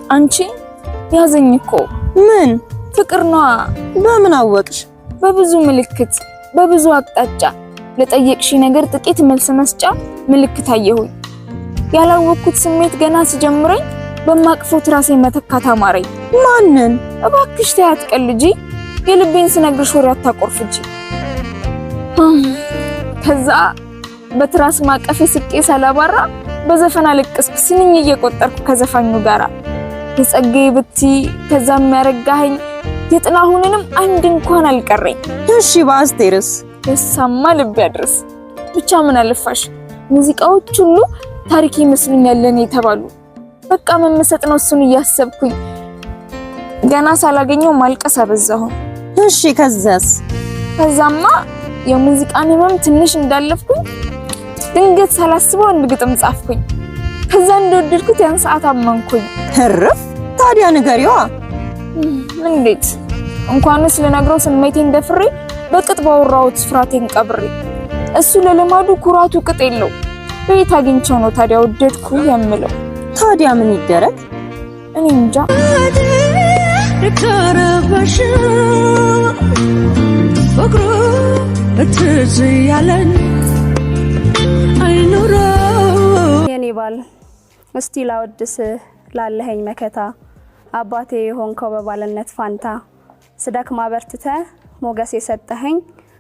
አንቺ ያዘኝ እኮ ምን ፍቅር ነው? በምን አወቅሽ? በብዙ ምልክት በብዙ አቅጣጫ ለጠየቅሽ ነገር ጥቂት መልስ መስጫ ምልክት አየሁኝ። ያላወቅኩት ስሜት ገና ሲጀምረኝ በማቅፎት ራሴ መተካት አማረኝ። ማንን? እባክሽ ተይ አትቀልጂ፣ የልቤን ስነግርሽ ወሬ አታቆርፍጂ። ከዛ በትራስ ማቀፍ ስቄ ሳላባራ በዘፈን አለቅስኩ ስንኝ እየቆጠርኩ ከዘፋኙ ጋራ የጸጋዬ ብቲ ከዛም ያረጋኸኝ የጥላሁንንም አንድ እንኳን አልቀረኝ። እሺ በአስቴርስ? የሳማ ልብ ያድርስ። ብቻ ምን አለፋሽ ሙዚቃዎች ሁሉ ታሪክ ይመስሉኛል ለኔ የተባሉ። በቃ መመሰጥ ነው እሱን እያሰብኩኝ ገና ሳላገኘው ማልቀስ አበዛሁ። እሺ ከዛስ? ከዛማ የሙዚቃን ህመም ትንሽ እንዳለፍኩኝ ድንገት ሳላስበው አንድ ግጥም ጻፍኩኝ። ከዛ እንደወደድኩት ያን ሰዓት አመንኩኝ። ህርፍ ታዲያ ንገሪዋ። እንዴት እንኳንስ ልነግረው ስሜቴን ደፍሬ በቅጥ ባወራሁት ፍራቴን ቀብሬ። እሱ ለልማዱ ኩራቱ ቅጥ የለው። በየት አግኝቼው ነው ታዲያ ወደድኩ የምለው? ታዲያ ምን ይደረግ? እኔ እንጃ። ከረበሽ ፍቅሩ እትዝ ያለን አይኑረው የኔ ባል እስቲ ላወድስ ላለኸኝ መከታ አባቴ የሆንከው በባልነት ፋንታ ስደክማ በርትተ ሞገስ የሰጠኸኝ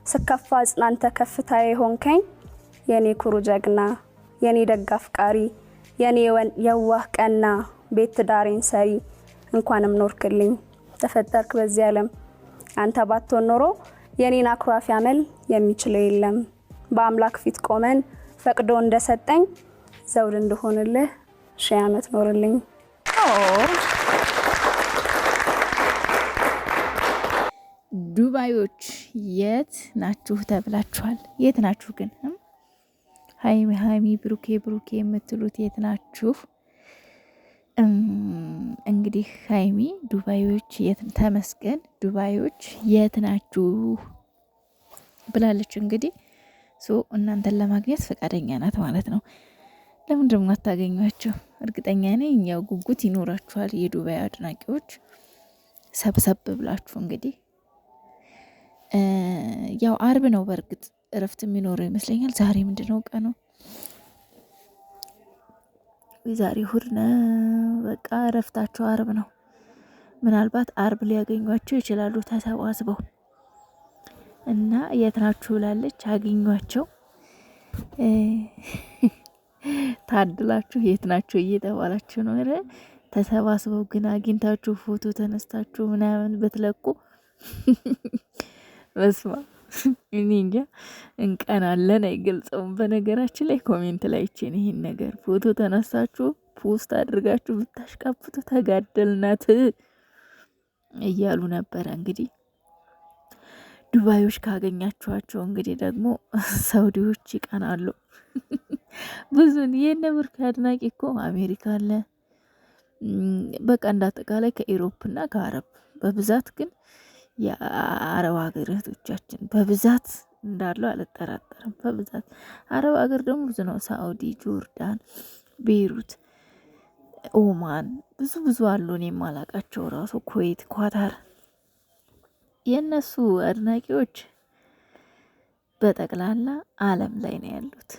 ስከፋ አጽናንተ ከፍታ የሆንከኝ የኔ ኩሩ ጀግና የኔ ደግ አፍቃሪ የኔ የዋህ ቀና ቤት ዳሬን ሰሪ እንኳንም ኖርክልኝ ተፈጠርክ በዚህ ዓለም አንተ ባትሆን ኖሮ የኔን አኩራፊ አመል የሚችለው የለም በአምላክ ፊት ቆመን ፈቅዶ እንደሰጠኝ ዘውድ እንደሆነልህ ሺህ ዓመት ኖርልኝ። ዱባዮች የት ናችሁ ተብላችኋል። የት ናችሁ ግን? ሃይሚ ብሩኬ የምትሉት የት ናችሁ? እንግዲህ ሃይሚ ዱባዮች የት ተመስገን ዱባዮች የት ናችሁ ብላለች። እንግዲህ እናንተን ለማግኘት ፈቃደኛ ናት ማለት ነው። ለምን ደግሞ አታገኟቸው? እርግጠኛ ነኝ ያው ጉጉት ይኖራችኋል የዱባይ አድናቂዎች። ሰብሰብ ብላችሁ እንግዲህ ያው አርብ ነው በእርግጥ እረፍት የሚኖረው ይመስለኛል። ዛሬ ምንድነው ቀኑ? ዛሬ እሑድ ነው። በቃ እረፍታቸው አርብ ነው። ምናልባት አርብ ሊያገኟቸው ይችላሉ ተሰባስበው እና የት ናችሁ ብላለች። አገኟቸው። ታድላችሁ የት ናችሁ እየተባላችሁ ነው። ተሰባስበው ግን አግኝታችሁ ፎቶ ተነስታችሁ ምናምን ብትለቁ በስማ እኔ እንጃ እንቀናለን አይገልጸውም። በነገራችን ላይ ኮሜንት ላይ እቺን ይሄን ነገር ፎቶ ተነሳችሁ ፖስት አድርጋችሁ ብታሽቃብጡ ተጋደልናት እያሉ ነበረ። እንግዲህ ዱባዮች ካገኛችኋቸው እንግዲህ ደግሞ ሳውዲዎች ይቀናሉ። ብዙ የነብርክ አድናቂ እኮ አሜሪካ አለ። በቃ እንዳጠቃላይ ከኢሮፕና ከአረብ በብዛት ግን የአረብ ሀገር እህቶቻችን በብዛት እንዳለው አልጠራጠርም። በብዛት አረብ ሀገር ደግሞ ብዙ ነው። ሳኡዲ፣ ጆርዳን፣ ቤይሩት፣ ኦማን ብዙ አሉ። እኔ የማላቃቸው ራሱ ኩዌት፣ ኳታር የነሱ አድናቂዎች በጠቅላላ ዓለም ላይ ነው ያሉት።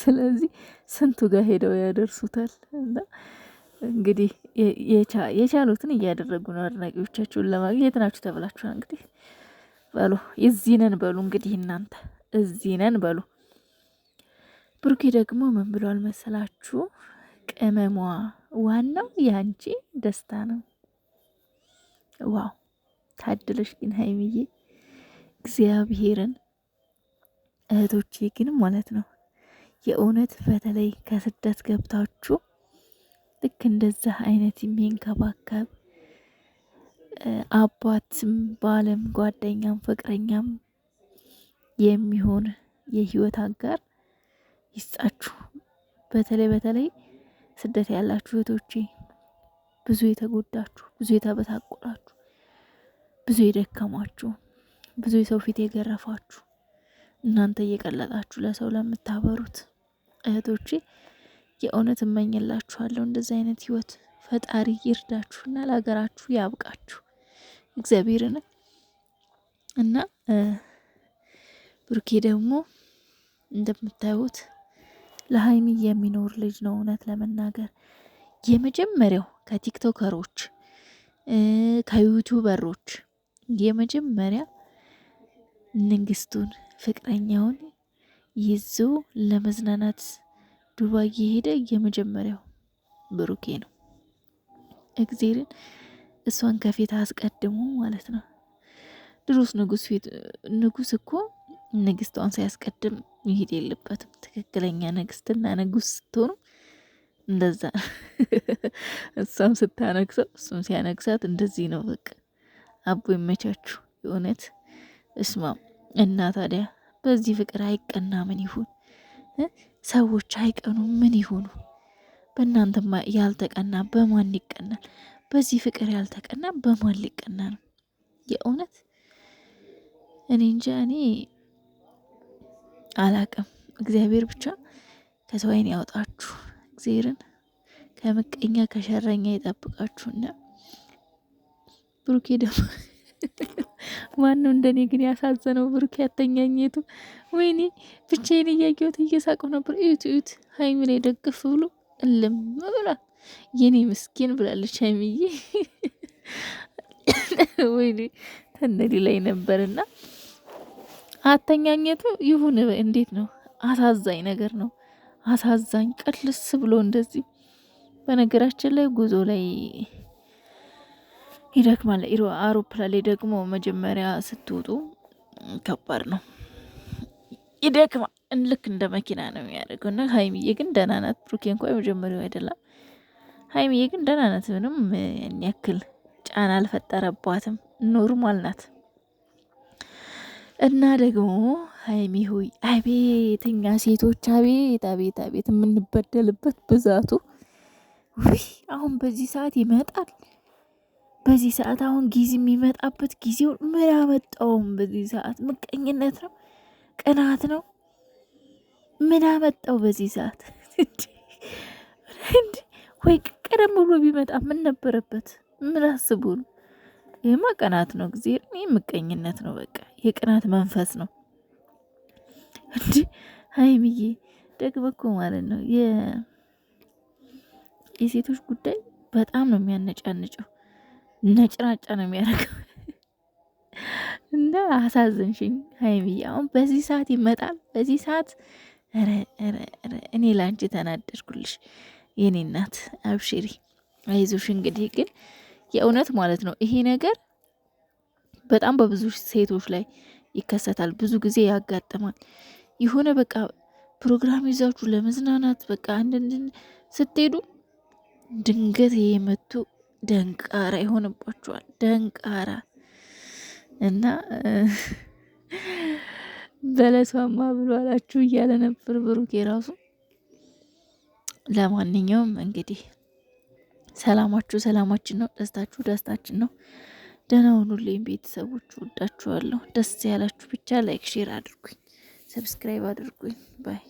ስለዚህ ስንቱ ጋር ሄደው ያደርሱታል። እና እንግዲህ የቻሉትን እያደረጉ ነው አድናቂዎቻቸውን ለማግኘት ናችሁ ተብላችኋል። እንግዲህ በሉ እዚህ ነን በሉ። እንግዲህ እናንተ እዚህ ነን በሉ። ብሩኬ ደግሞ ምን ብሏል መሰላችሁ? ቅመሟ ዋናው ያንቺ ደስታ ነው። ዋው ታድለሽ ግን ሃይሚዬ እግዚአብሔርን። እህቶቼ ግን ማለት ነው የእውነት በተለይ ከስደት ገብታችሁ ልክ እንደዛ አይነት የሚንከባከብ አባትም ባለም ጓደኛም ፍቅረኛም የሚሆን የህይወት አጋር ይስጣችሁ። በተለይ ስደት ያላችሁ እህቶቼ ብዙ የተጎዳችሁ፣ ብዙ የተበታቆላችሁ፣ ብዙ የደከማችሁ፣ ብዙ የሰው ፊት የገረፋችሁ እናንተ እየቀለጣችሁ ለሰው ለምታበሩት እህቶቼ የእውነት እመኝላችኋለሁ እንደዚህ አይነት ህይወት ፈጣሪ ይርዳችሁና ለሀገራችሁ ያብቃችሁ እግዚአብሔርን እና ብሩኬ ደግሞ እንደምታዩት ለሀይሚ የሚኖር ልጅ ነው። እውነት ለመናገር የመጀመሪያው ከቲክቶከሮች ከዩቲዩበሮች የመጀመሪያ ንግስቱን ፍቅረኛውን ይዞ ለመዝናናት ዱባይ የሄደ የመጀመሪያው ብሩኬ ነው። እግዚአብሔርን እሷን ከፊት አስቀድሞ ማለት ነው። ድሮስ ንጉስ እኮ ንግስቷን ሳያስቀድም ይሄድ የለበትም። ትክክለኛ ንግስትና ንጉስ ስትሆኑ እንደዛ እሷም ስታነግሰው እሱም ሲያነግሳት እንደዚህ ነው። በቃ አቦ ይመቻችሁ የእውነት እስማም እና ታዲያ በዚህ ፍቅር አይቀና ምን ይሁን? ሰዎች አይቀኑ ምን ይሁኑ? በእናንተማ ያልተቀና በማን ይቀናል? በዚህ ፍቅር ያልተቀና በማን ሊቀና ነው? የእውነት እኔ እንጃ። እኔ አላቅም። እግዚአብሔር ብቻ ከሰው ዓይን ያውጣችሁ። እግዚአብሔርን ከምቀኛ ከሸረኛ ይጠብቃችሁና ብሩኬ ደግሞ ማነው እንደኔ ግን ያሳዘነው? ብሩኬ ያተኛኘቱ ወይኔ ብቻዬን እያየሁት እየሳቀው ነበር። እዩት ሀይሚ ላይ ደግፍ ብሎ እልም ብሏል። የኔ ምስኪን ብላለች ሀይሚዬ። ወይኔ ተነዲ ላይ ነበርና አተኛኘቱ ይሁን እንዴት ነው? አሳዛኝ ነገር ነው። አሳዛኝ ቀልስ ብሎ እንደዚህ። በነገራችን ላይ ጉዞ ላይ ይደክማል። አውሮፕላን ላይ ደግሞ መጀመሪያ ስትወጡ ከባድ ነው፣ ይደክማል። ልክ እንደ መኪና ነው የሚያደርገው። እና ሀይሚዬ ግን ደህና ናት። ብሩኬ እንኳ የመጀመሪያው አይደለም። ሀይሚዬ ግን ደህና ናት። ምንም ያክል ጫና አልፈጠረባትም። ኖርማል ናት። እና ደግሞ ሀይሚ ሆይ አቤት እኛ ሴቶች አቤት አቤት አቤት የምንበደልበት ብዛቱ። ውይ አሁን በዚህ ሰዓት ይመጣል። በዚህ ሰዓት አሁን ጊዜ የሚመጣበት ጊዜው ምን አመጣውም? በዚህ ሰዓት ምቀኝነት ነው፣ ቅናት ነው። ምን አመጣው በዚህ ሰዓት? ወይ ቀደም ብሎ ቢመጣ ምን ነበረበት? ምን አስቡ ነው? ይህማ ቅናት ነው። ጊዜ ይህ ምቀኝነት ነው። በቃ የቅናት መንፈስ ነው። እንዲ ሀይሚዬ ደግሞ እኮ ማለት ነው የሴቶች ጉዳይ በጣም ነው የሚያነጫንጨው። ነጭናጫ ነው የሚያደርገው። እና አሳዘንሽኝ ሀይሚዬ። አሁን በዚህ ሰዓት ይመጣል። በዚህ ሰዓት እኔ ላንቺ ተናደድኩልሽ የኔ እናት። አብሽሪ አይዞሽ። እንግዲህ ግን የእውነት ማለት ነው ይሄ ነገር በጣም በብዙ ሴቶች ላይ ይከሰታል። ብዙ ጊዜ ያጋጥማል። የሆነ በቃ ፕሮግራም ይዛችሁ ለመዝናናት በቃ አንድ ስትሄዱ ድንገት የመቱ ደንቃራ ይሆንባችኋል። ደንቃራ እና በለሷማ ብሎ አላችሁ እያለ ነበር ብሩኬ ራሱ። ለማንኛውም እንግዲህ ሰላማችሁ ሰላማችን ነው፣ ደስታችሁ ደስታችን ነው። ደህና ሁኑልኝ ቤተሰቦች፣ ወዳችኋለሁ። ደስ ያላችሁ ብቻ ላይክ ሼር አድርጉኝ፣ ሰብስክራይብ አድርጉኝ። ባይ